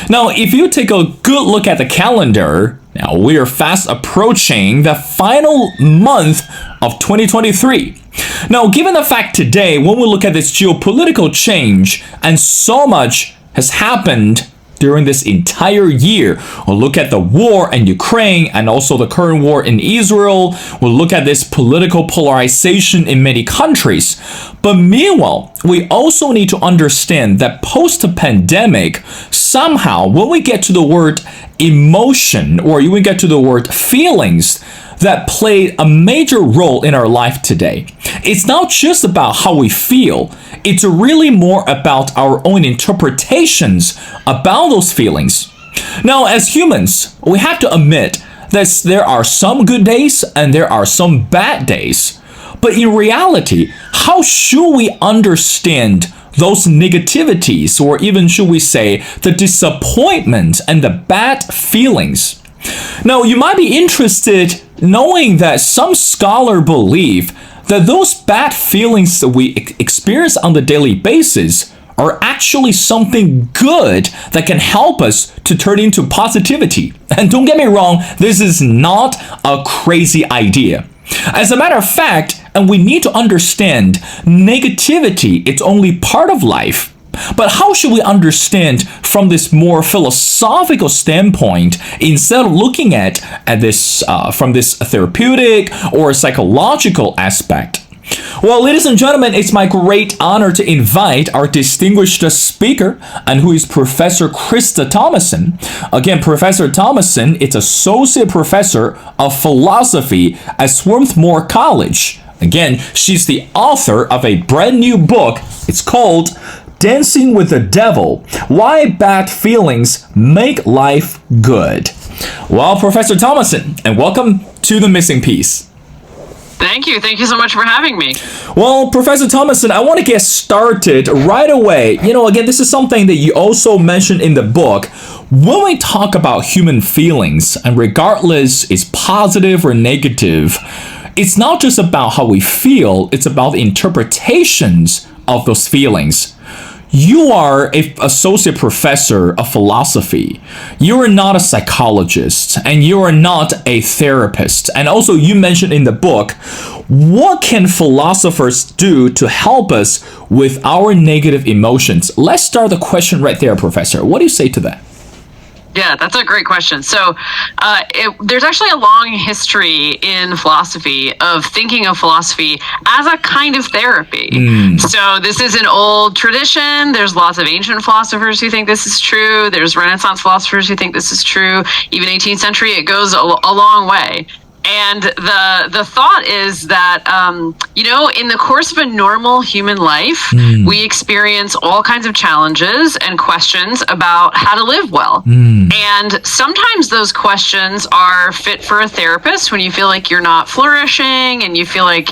Now, if you take a good look at the calendar, now we are fast approaching the final month of 2023. Now, given the fact today, when we look at this geopolitical change, and so much has happened during this entire year. We'll look at the war in Ukraine and also the current war in Israel. We'll look at this political polarization in many countries. But meanwhile, we also need to understand that post-pandemic, somehow, when we get to the word emotion, or when we get to the word feelings, that played a major role in our life today. It's not just about how we feel. It's really more about our own interpretations about those feelings. Now, as humans, we have to admit that there are some good days and there are some bad days. But in reality, how should we understand those negativities, or even should we say the disappointment and the bad feelings? Now, you might be interested knowing that some scholars believe that those bad feelings that we experience on the daily basis are actually something good that can help us to turn into positivity. And don't get me wrong, this is not a crazy idea. As a matter of fact, and we need to understand, negativity is only part of life. But how should we understand from this more philosophical standpoint instead of looking at this from this therapeutic or psychological aspect? Well, ladies and gentlemen, it's my great honor to invite our distinguished speaker, and who is Professor Krista Thomason. Again, Professor Thomason is Associate Professor of Philosophy at Swarthmore College. Again, she's the author of a brand new book. It's called Dancing with the Devil, Why Bad Feelings Make Life Good. Well, Professor Thomason, and welcome to The Missing Piece. Thank you. Thank you so much for having me. Well, Professor Thomason, I want to get started right away. Again, this is something that you also mentioned in the book. When we talk about human feelings, and regardless it's positive or negative, it's not just about how we feel, it's about the interpretations of those feelings. You are an associate professor of philosophy. You are not a psychologist, and you are not a therapist. And also, you mentioned in the book, what can philosophers do to help us with our negative emotions? Let's start the question right there, Professor. What do you say to that? Yeah, that's a great question. So there's actually a long history in philosophy of thinking of philosophy as a kind of therapy. So this is an old tradition. There's lots of ancient philosophers who think this is true. There's Renaissance philosophers who think this is true. Even 18th century, it goes a long way. And the thought is that, in the course of a normal human life, we experience all kinds of challenges and questions about how to live well. And sometimes those questions are fit for a therapist when you feel like you're not flourishing and you feel like,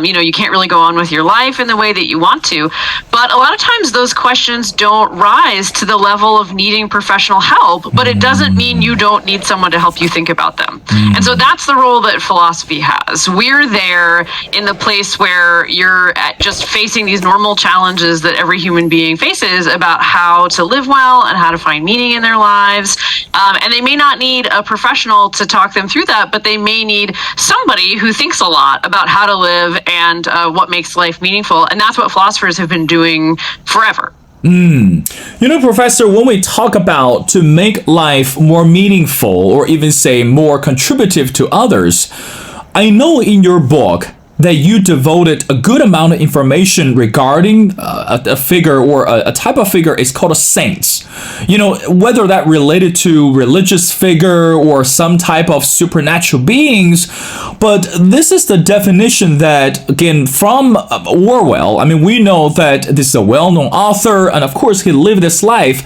you can't really go on with your life in the way that you want to. But a lot of times those questions don't rise to the level of needing professional help, but it doesn't mean you don't need someone to help you think about them. And so that's the role that philosophy has. We're there in the place where you're just facing these normal challenges that every human being faces about how to live well and how to find meaning in their lives. And they may not need a professional to talk them through that, but they may need somebody who thinks a lot about how to live and what makes life meaningful. And that's what philosophers have been doing forever. Professor, when we talk about to make life more meaningful, or even say more contributive to others, I know in your book that you devoted a good amount of information regarding a figure or a type of figure is called a saint. Whether that related to religious figure or some type of supernatural beings. But this is the definition that, again, from Orwell. We know that this is a well-known author, and of course he lived this life.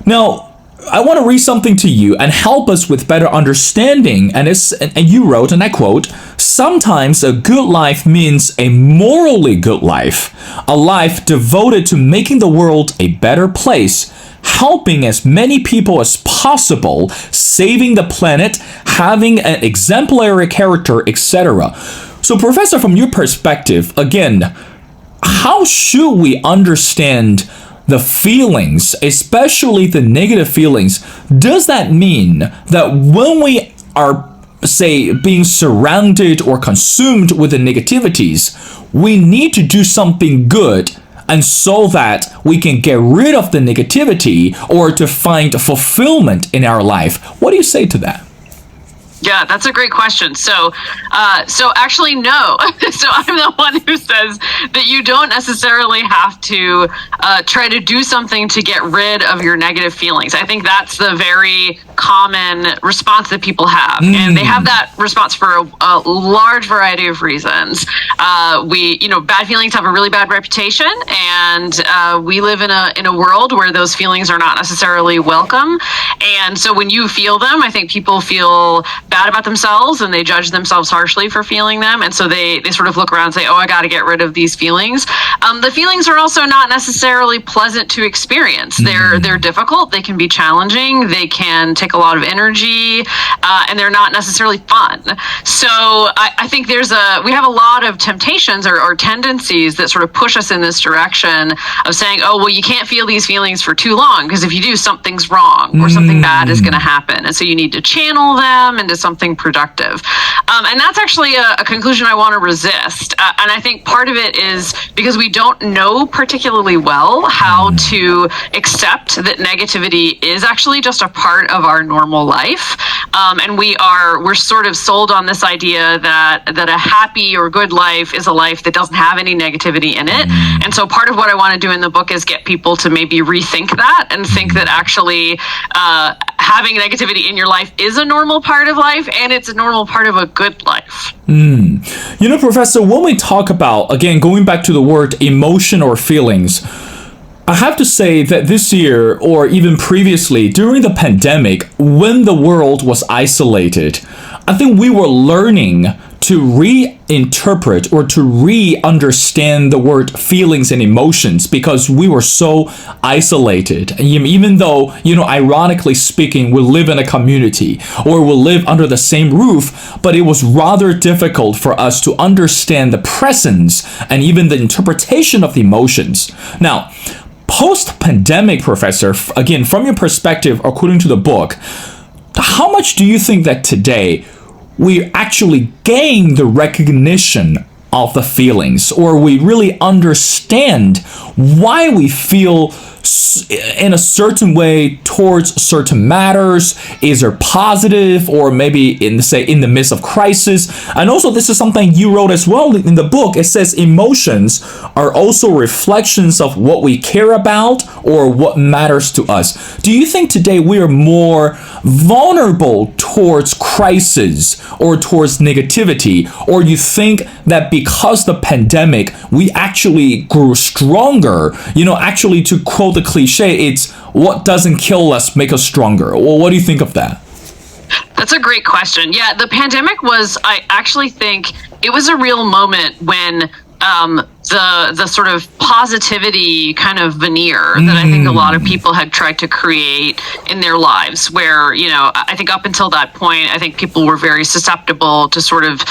Now, I want to read something to you and help us with better understanding. And you wrote, and I quote, "Sometimes a good life means a morally good life, a life devoted to making the world a better place, helping as many people as possible, saving the planet, having an exemplary character, etc." So, Professor, from your perspective, again, how should we understand the feelings, especially the negative feelings, does that mean that when we are, say, being surrounded or consumed with the negativities, we need to do something good, and so that we can get rid of the negativity or to find fulfillment in our life? What do you say to that? Yeah, that's a great question. So actually, no. So I'm the one who says that you don't necessarily have to try to do something to get rid of your negative feelings. I think that's the very common response that people have. And they have that response for a large variety of reasons. Bad feelings have a really bad reputation, and we live in a world where those feelings are not necessarily welcome. And so when you feel them, I think people feel bad about themselves and they judge themselves harshly for feeling them. And so they sort of look around and say, oh, I got to get rid of these feelings. The feelings are also not necessarily pleasant to experience. They're difficult. They can be challenging. They can take a lot of energy, and they're not necessarily fun. So I think we have a lot of temptations or tendencies that sort of push us in this direction of saying, oh, well, you can't feel these feelings for too long, because if you do, something's wrong or something bad is going to happen. And so you need to channel them into something productive. And that's actually a conclusion I want to resist. And I think part of it is because we don't know particularly well how to accept that negativity is actually just a part of our normal life. And we're sort of sold on this idea that a happy or good life is a life that doesn't have any negativity in it. And so part of what I want to do in the book is get people to maybe rethink that and think that actually having negativity in your life is a normal part of life, and it's a normal part of a good life. Professor, when we talk about, again, going back to the word emotion or feelings, I have to say that this year, or even previously, during the pandemic, when the world was isolated, I think we were learning to reinterpret or to re-understand the word feelings and emotions, because we were so isolated. Even though, ironically speaking, we live in a community or we live under the same roof, but it was rather difficult for us to understand the presence and even the interpretation of the emotions. Now, post-pandemic, Professor, again, from your perspective, according to the book, how much do you think that today we actually gain the recognition of the feelings, or we really understand why we feel in a certain way towards certain matters? Is there positive, or maybe in the midst of crisis? And also, this is something you wrote as well in the book. It says emotions are also reflections of what we care about or what matters to us. Do you think today we are more vulnerable towards crisis or towards negativity, or you think that because the pandemic we actually grew stronger? Actually, to quote the cliche, it's what doesn't kill us make us stronger. Well, what do you think of that? That's a great question. Yeah, the pandemic I actually think it was a real moment when the sort of positivity kind of veneer that I think a lot of people had tried to create in their lives, where, I think up until that point, I think people were very susceptible to sort of,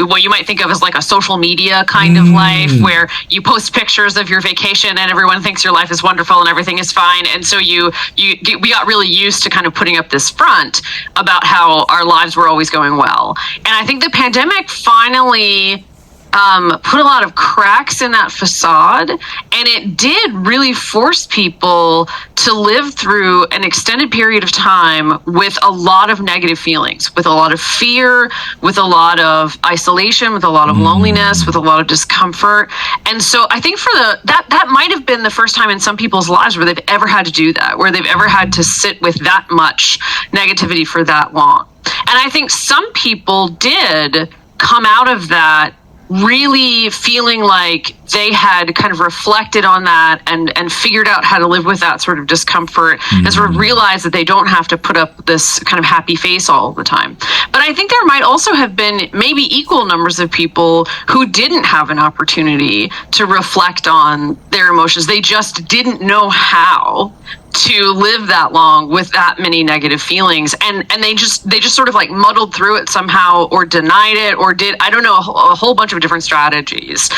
what you might think of as like a social media kind of life, where you post pictures of your vacation and everyone thinks your life is wonderful and everything is fine. And so we got really used to kind of putting up this front about how our lives were always going well. And I think the pandemic finally put a lot of cracks in that facade, and it did really force people to live through an extended period of time with a lot of negative feelings, with a lot of fear, with a lot of isolation, with a lot of loneliness, with a lot of discomfort. And so I think that might have been the first time in some people's lives where they've ever had to do that, where they've ever had to sit with that much negativity for that long. And I think some people did come out of that really feeling like they had kind of reflected on that and figured out how to live with that sort of discomfort and sort of realized that they don't have to put up this kind of happy face all the time. But I think there might also have been maybe equal numbers of people who didn't have an opportunity to reflect on their emotions. They just didn't know how, to live that long with that many negative feelings, and they just sort of like muddled through it somehow, or denied it, or did, I don't know, a whole bunch of different strategies.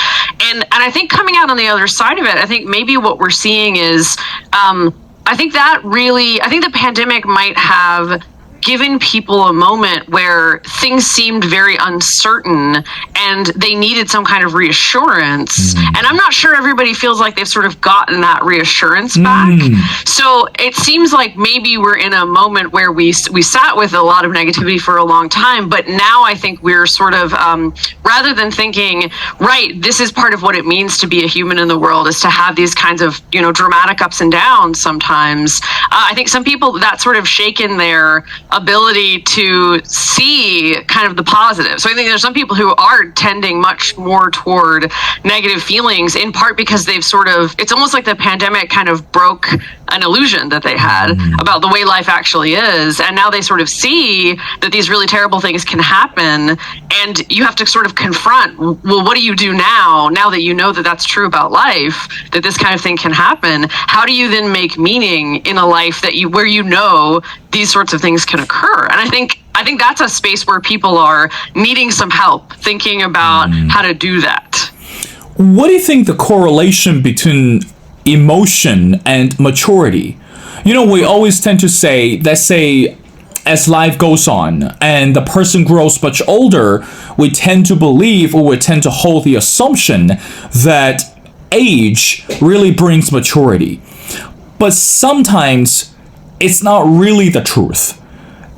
And I think coming out on the other side of it, I think maybe what we're seeing is I think the pandemic might have given people a moment where things seemed very uncertain and they needed some kind of reassurance. And I'm not sure everybody feels like they've sort of gotten that reassurance back. So it seems like maybe we're in a moment where we sat with a lot of negativity for a long time, but now I think we're sort of, rather than thinking, right, this is part of what it means to be a human in the world, is to have these kinds of, dramatic ups and downs sometimes. I think some people, that sort of shaken their ability to see kind of the positive. So I think there's some people who are tending much more toward negative feelings, in part because they've sort of, it's almost like the pandemic kind of broke an illusion that they had about the way life actually is. And now they sort of see that these really terrible things can happen. And you have to sort of confront, well, what do you do now that you know that that's true about life, that this kind of thing can happen? How do you then make meaning in a life that where these sorts of things can occur? And I think that's a space where people are needing some help thinking about how to do that. What do you think the correlation between emotion and maturity? We always tend to say, let's say, as life goes on and the person grows much older, we tend to believe, or we tend to hold the assumption that age really brings maturity. But sometimes it's not really the truth.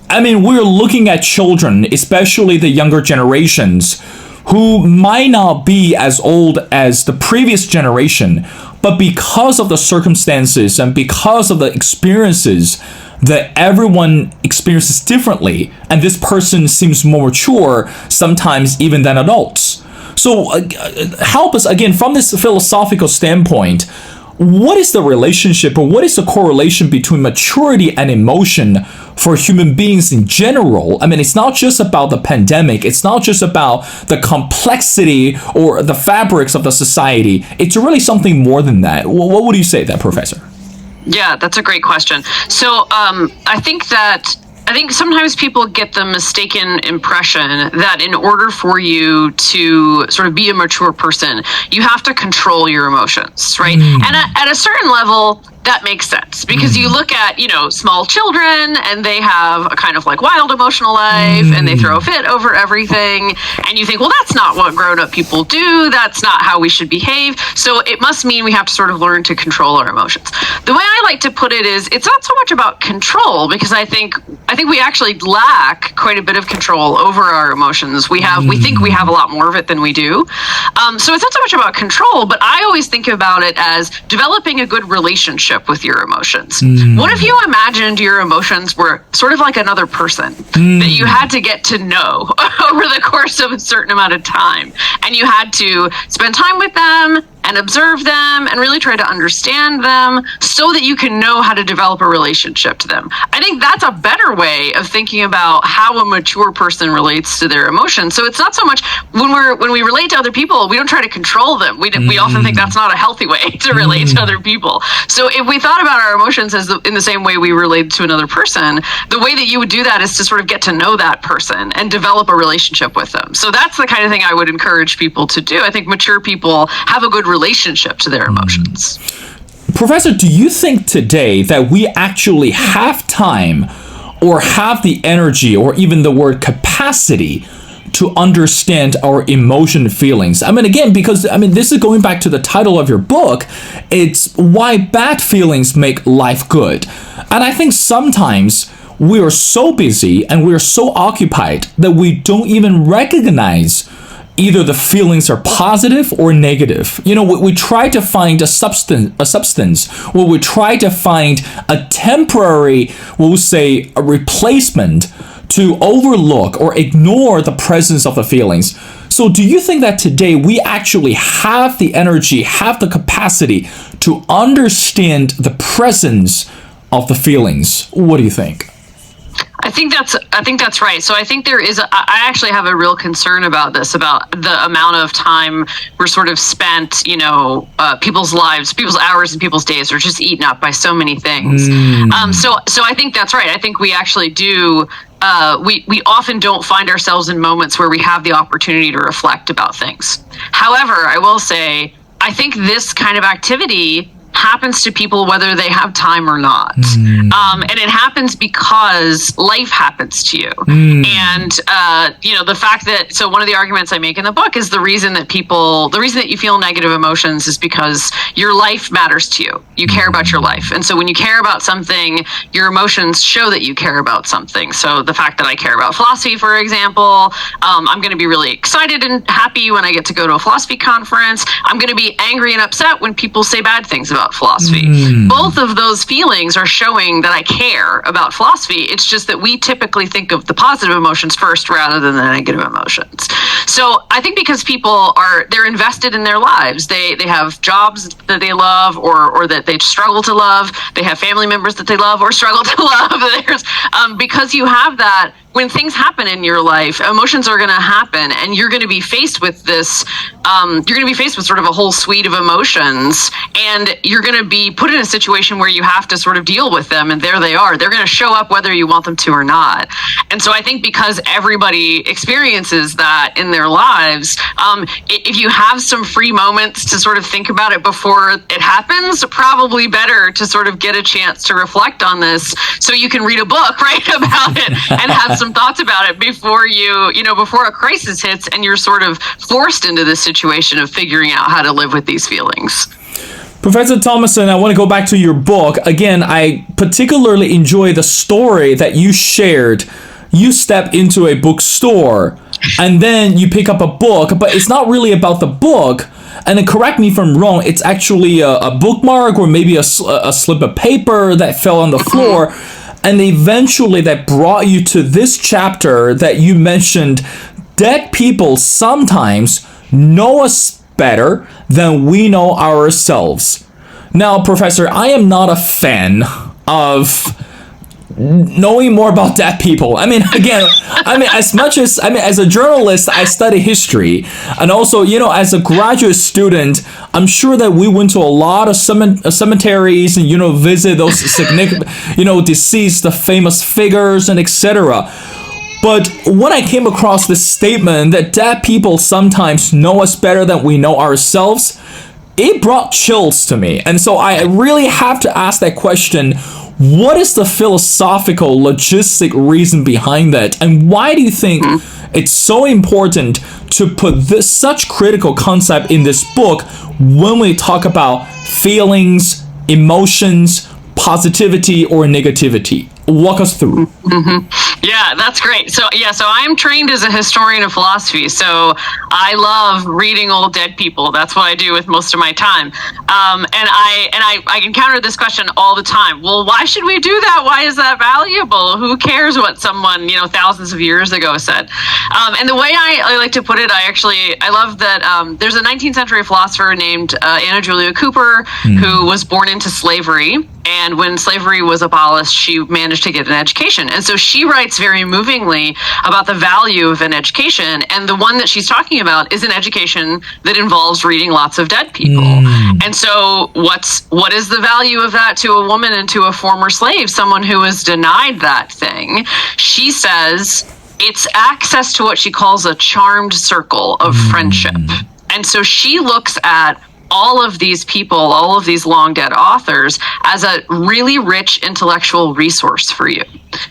I mean, we're looking at children, especially the younger generations, who might not be as old as the previous generation, but because of the circumstances and because of the experiences that everyone experiences differently, and this person seems more mature sometimes even than adults. So help us, again, from this philosophical standpoint, what is the relationship, or what is the correlation between maturity and emotion for human beings in general? I mean, it's not just about the pandemic. It's not just about the complexity or the fabrics of the society. It's really something more than that. What would you say that, Professor? Yeah, that's a great question. So I think sometimes people get the mistaken impression that in order for you to sort of be a mature person, you have to control your emotions, right? And at a certain level, that makes sense, because you look at, small children, and they have a kind of like wild emotional life, and they throw a fit over everything, and you think, well, that's not what grown-up people do, that's not how we should behave, so it must mean we have to sort of learn to control our emotions. The way I like to put it is, it's not so much about control, because I think we actually lack quite a bit of control over our emotions. We think we have a lot more of it than we do. So it's not so much about control, but I always think about it as developing a good relationship with your emotions. What if you imagined your emotions were sort of like another person that you had to get to know over the course of a certain amount of time, and you had to spend time with them and observe them and really try to understand them so that you can know how to develop a relationship to them. I think that's a better way of thinking about how a mature person relates to their emotions. So it's not so much when we relate to other people, we don't try to control them. We often think that's not a healthy way to relate to other people. So if we thought about our emotions as in the same way we relate to another person, the way that you would do that is to sort of get to know that person and develop a relationship with them. So that's the kind of thing I would encourage people to do. I think mature people have a good relationship to their emotions. Professor, do you think today that we actually have time or have the energy or even the word capacity to understand our emotion feelings? I mean, again, because this is going back to the title of your book. It's why bad feelings make life good. And I think sometimes we are so busy and we are so occupied that we don't even recognize either the feelings are positive or negative. We try to find a substance, or we try to find a temporary, we'll say, a replacement to overlook or ignore the presence of the feelings. So do you think that today we actually have the energy, have the capacity to understand the presence of the feelings? What do you think? I I think that's right. So I think I actually have a real concern about this, about the amount of time we're sort of spent, people's lives, people's hours and people's days are just eaten up by so many things. So I think that's right. I think we actually do. We often don't find ourselves in moments where we have the opportunity to reflect about things. However, I will say, I think this kind of activity happens to people whether they have time or not. And it happens because life happens to you. And, the fact that, so one of the arguments I make in the book is the reason that you feel negative emotions is because your life matters to you. You care about your life. And so when you care about something, your emotions show that you care about something. So the fact that I care about philosophy, for example, I'm going to be really excited and happy when I get to go to a philosophy conference. I'm going to be angry and upset when people say bad things about philosophy. Both of those feelings are showing that I care about philosophy. It's just that we typically think of the positive emotions first rather than the negative emotions. So I think because people they're invested in their lives. They have jobs that they love or that they struggle to love. They have family members that they love or struggle to love. Because you have that, when things happen in your life, emotions are going to happen, and you're going to be faced with this. You're going to be faced with sort of a whole suite of emotions, and you're going to be put in a situation where you have to sort of deal with them, and there they are. They're going to show up whether you want them to or not. And so I think because everybody experiences that in their lives, if you have some free moments to sort of think about it before it happens, probably better to sort of get a chance to reflect on this so you can read a book, right, about it and have some thoughts about it before before a crisis hits and you're sort of forced into this situation of figuring out how to live with these feelings. Professor Thomason, I want to go back to your book. Again, I particularly enjoy the story that you shared. You step into a bookstore and then you pick up a book, but it's not really about the book. And then correct me if I'm wrong, it's actually a bookmark or maybe a slip of paper that fell on the floor. And eventually that brought you to this chapter that you mentioned. Dead people sometimes know us better than we know ourselves. Now, Professor, I am not a fan of knowing more about dead people. As a journalist, I study history, and also, as a graduate student, I'm sure that we went to a lot of cemeteries and, visit those significant, deceased, the famous figures and etc. But when I came across this statement that dead people sometimes know us better than we know ourselves, it brought chills to me. And so I really have to ask that question. What is the philosophical, logistic reason behind that? And why do you think it's so important to put such critical concept in this book when we talk about feelings, emotions, positivity, or negativity? Walk us through. Yeah, that's great. So I'm trained as a historian of philosophy. So I love reading old dead people. That's what I do with most of my time. And I encounter this question all the time. Well, why should we do that? Why is that valuable? Who cares what someone, thousands of years ago said? And the way I like to put it, I love that there's a 19th century philosopher named Anna Julia Cooper who was born into slavery. And when slavery was abolished, she managed to get an education. And so she writes very movingly about the value of an education. And the one that she's talking about is an education that involves reading lots of dead people. And so what is the value of that to a woman and to a former slave, someone who was denied that thing? She says it's access to what she calls a charmed circle of friendship. And so she looks at all of these people, all of these long dead authors, as a really rich intellectual resource for you.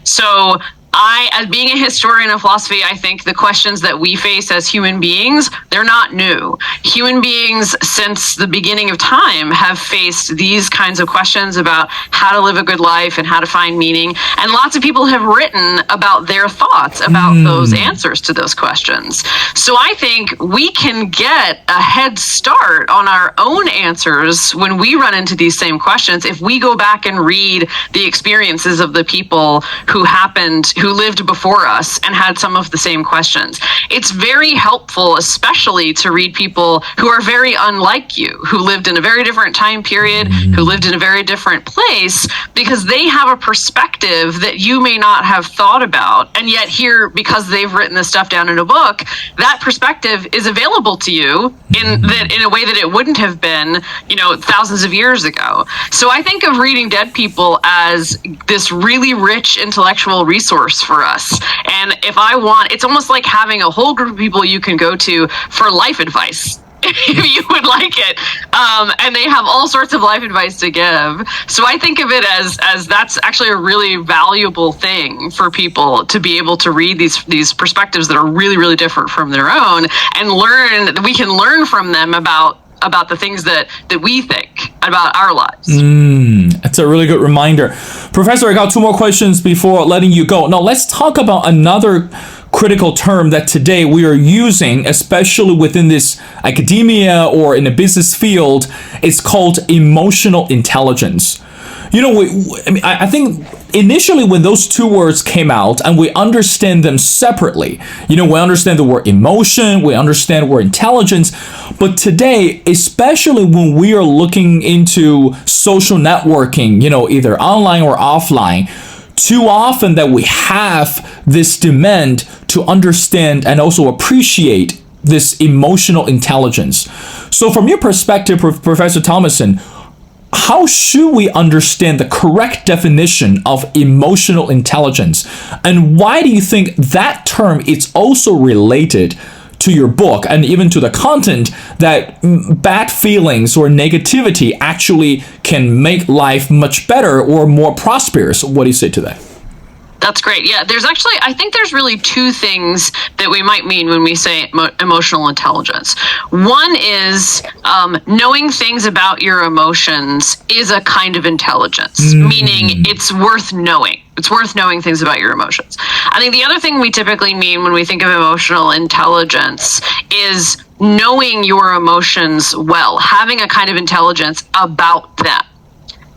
So as being a historian of philosophy, I think the questions that we face as human beings, they're not new. Human beings since the beginning of time have faced these kinds of questions about how to live a good life and how to find meaning. And lots of people have written about their thoughts about those answers to those questions. So I think we can get a head start on our own answers when we run into these same questions if we go back and read the experiences of the people who who lived before us and had some of the same questions. It's very helpful, especially to read people who are very unlike you, who lived in a very different time period, who lived in a very different place, because they have a perspective that you may not have thought about. And yet here, because they've written this stuff down in a book, that perspective is available to you in a way that it wouldn't have been, thousands of years ago. So I think of Reading Dead People as this really rich intellectual resource for us. And if I want, it's almost like having a whole group of people you can go to for life advice. If you would like it. And they have all sorts of life advice to give. So I think of it as that's actually a really valuable thing for people to be able to read these perspectives that are really, really different from their own, and we can learn from them about the things that we think about our lives. That's a really good reminder. Professor, I got two more questions before letting you go. Now, let's talk about another critical term that today we are using, especially within this academia or in the business field. It's called emotional intelligence. I think initially when those two words came out and we understand them separately, we understand the word emotion, we understand the word intelligence, but today, especially when we are looking into social networking, either online or offline, too often that we have this demand to understand and also appreciate this emotional intelligence. So from your perspective, Professor Thomason, how should we understand the correct definition of emotional intelligence? And why do you think that term is also related to your book and even to the content, that bad feelings or negativity actually can make life much better or more prosperous? What do you say to that? That's great. Yeah, I think there's really two things that we might mean when we say emotional intelligence. One is knowing things about your emotions is a kind of intelligence, meaning it's worth knowing. It's worth knowing things about your emotions. I think the other thing we typically mean when we think of emotional intelligence is knowing your emotions well, having a kind of intelligence about them.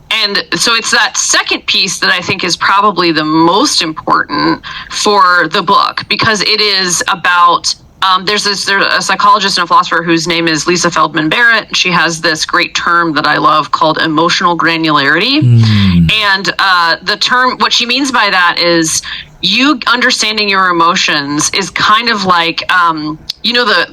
And so it's that second piece that I think is probably the most important for the book, because it is about there's a psychologist and a philosopher whose name is Lisa Feldman Barrett. She has this great term that I love called emotional granularity. And the term, what she means by that is you understanding your emotions is kind of like,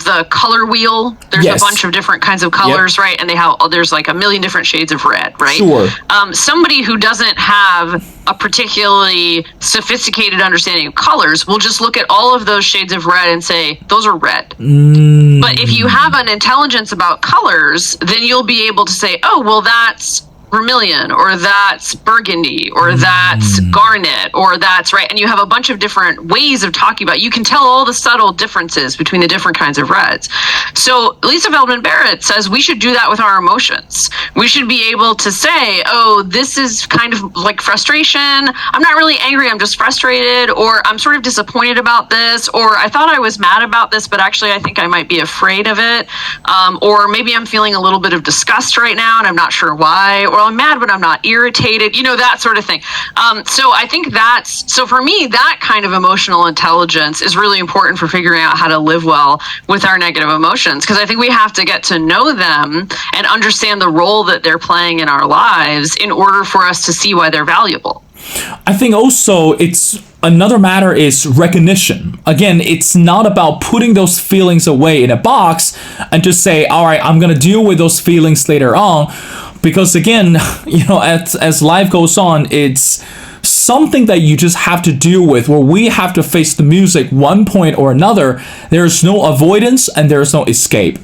the color wheel. There's a bunch of different kinds of colors, right? And there's like a million different shades of red, right? Sure. Somebody who doesn't have a particularly sophisticated understanding of colors will just look at all of those shades of red and say, those are red. But if you have an intelligence about colors, then you'll be able to say, oh, well, that's vermilion, or that's burgundy, or that's garnet, or that's right. And you have a bunch of different ways of talking about it. You can tell all the subtle differences between the different kinds of reds. So Lisa Feldman Barrett says we should do that with our emotions. We should be able to say, oh, this is kind of like frustration. I'm not really angry, I'm just frustrated, or I'm sort of disappointed about this, or I thought I was mad about this, but actually I think I might be afraid of it. Or maybe I'm feeling a little bit of disgust right now and I'm not sure why, or I'm mad, but I'm not irritated, that sort of thing. So I think so for me, that kind of emotional intelligence is really important for figuring out how to live well with our negative emotions, because I think we have to get to know them and understand the role that they're playing in our lives in order for us to see why they're valuable. I think also another matter is recognition. Again, it's not about putting those feelings away in a box and just say, all right, I'm going to deal with those feelings later on. Because again, as life goes on, it's something that you just have to deal with, where we have to face the music one point or another. There's no avoidance and there's no escape.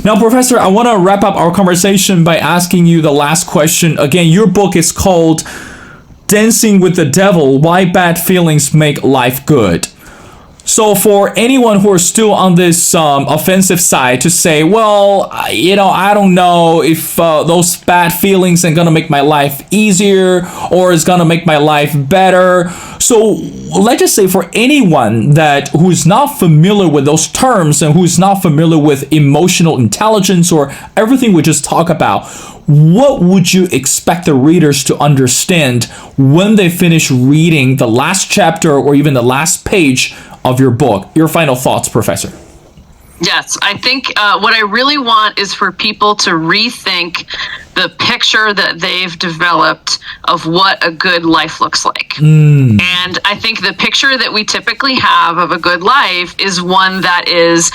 Now, Professor, I want to wrap up our conversation by asking you the last question. Again, your book is called Dancing with the Devil, Why Bad Feelings Make Life Good. So for anyone who are still on this offensive side to say, well, I don't know if those bad feelings are going to make my life easier or is going to make my life better. So let's just say for anyone who is not familiar with those terms and who is not familiar with emotional intelligence or everything we just talked about, what would you expect the readers to understand when they finish reading the last chapter or even the last page of your book? Your final thoughts, Professor. Yes, I think what I really want is for people to rethink the picture that they've developed of what a good life looks like. And I think the picture that we typically have of a good life is one that is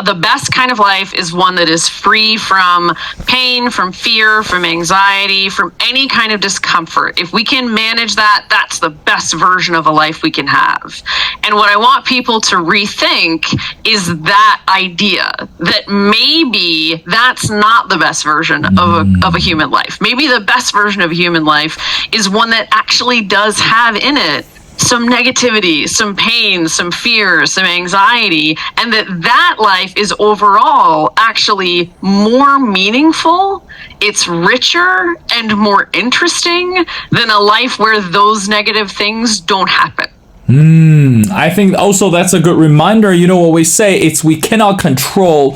the best kind of life, is one that is free from pain, from fear, from anxiety, from any kind of discomfort. If we can manage that, that's the best version of a life we can have. And what I want people to rethink is that idea that maybe that's not the best version of a human life. Maybe the best version of a human life is one that actually does have in it some negativity, some pain, some fear, some anxiety, and that life is overall actually more meaningful, it's richer and more interesting than a life where those negative things don't happen. I think also that's a good reminder. You know what we say, it's we cannot control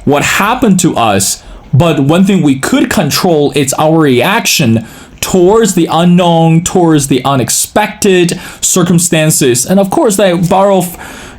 what happened to us, but one thing we could control, it's our reaction towards the unknown, towards the unexpected circumstances. And of course, they borrow,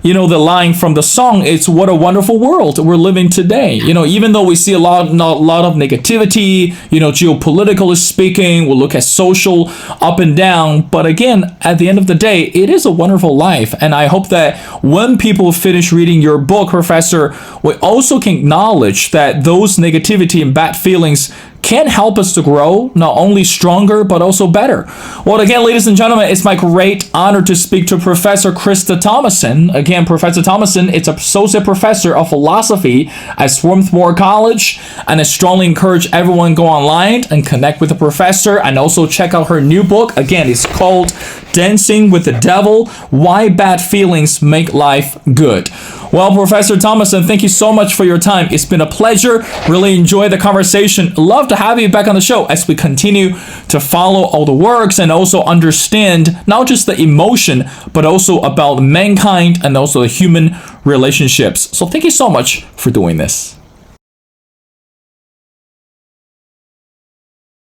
the line from the song, it's what a wonderful world we're living today. Even though we see a lot of negativity, geopolitically speaking, we'll look at social up and down. But again, at the end of the day, it is a wonderful life. And I hope that when people finish reading your book, Professor, we also can acknowledge that those negativity and bad feelings can help us to grow, not only stronger, but also better. Well, again, ladies and gentlemen, it's my great honor to speak to Professor Krista Thomason. Again, Professor Thomason is Associate Professor of Philosophy at Swarthmore College, and I strongly encourage everyone to go online and connect with the professor, and also check out her new book. Again, it's called Dancing with the Devil, Why Bad Feelings Make Life Good. Well, Professor Thomason, thank you so much for your time. It's been a pleasure. Really enjoyed the conversation. Love to have you back on the show as we continue to follow all the works and also understand not just the emotion, but also about mankind and also the human relationships. So thank you so much for doing this.